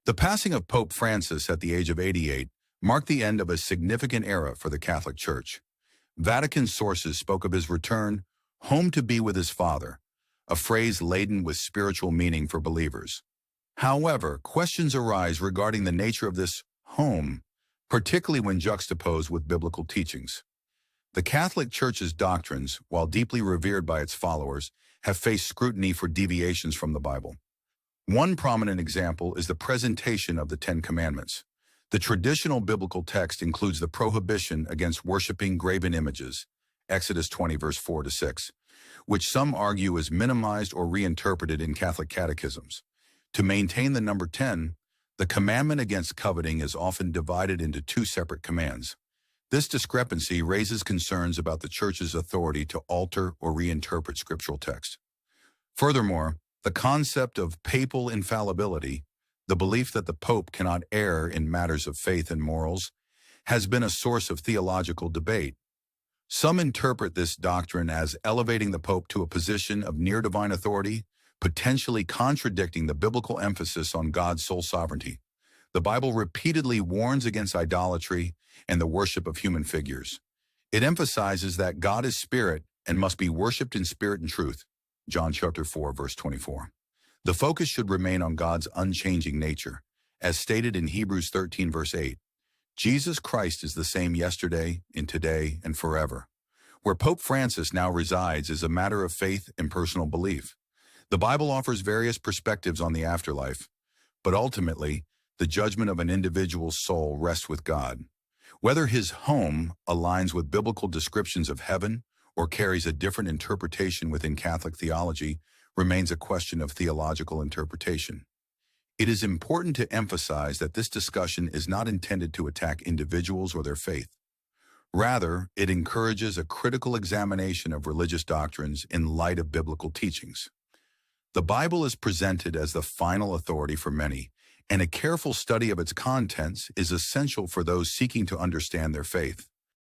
The passing of Pope Francis at the age of 88 marked the end of a significant era for the Catholic Church. Vatican sources spoke of his return home to be with his Father, a phrase laden with spiritual meaning for believers. However, questions arise regarding the nature of this home, particularly when juxtaposed with biblical teachings. The Catholic Church's doctrines, while deeply revered by its followers, have faced scrutiny for deviations from the Bible. One prominent example is the presentation of the Ten Commandments. The traditional biblical text includes the prohibition against worshiping graven images, Exodus 20 verse 4-6, which some argue is minimized or reinterpreted in Catholic catechisms. To maintain the number 10, the commandment against coveting is often divided into two separate commands. This discrepancy raises concerns about the Church's authority to alter or reinterpret scriptural text. Furthermore, the concept of papal infallibility, the belief that the Pope cannot err in matters of faith and morals, has been a source of theological debate. Some interpret this doctrine as elevating the Pope to a position of near-divine authority, potentially contradicting the biblical emphasis on God's sole sovereignty. The Bible repeatedly warns against idolatry and the worship of human figures. It emphasizes that God is spirit and must be worshipped in spirit and truth. John chapter 4, verse 24. The focus should remain on God's unchanging nature. As stated in Hebrews 13, verse 8, Jesus Christ is the same yesterday, and today, and forever. Where Pope Francis now resides is a matter of faith and personal belief. The Bible offers various perspectives on the afterlife, but ultimately, the judgment of an individual's soul rests with God. Whether his home aligns with biblical descriptions of heaven or carries a different interpretation within Catholic theology remains a question of theological interpretation. It is important to emphasize that this discussion is not intended to attack individuals or their faith. Rather, it encourages a critical examination of religious doctrines in light of biblical teachings. The Bible is presented as the final authority for many, and a careful study of its contents is essential for those seeking to understand their faith.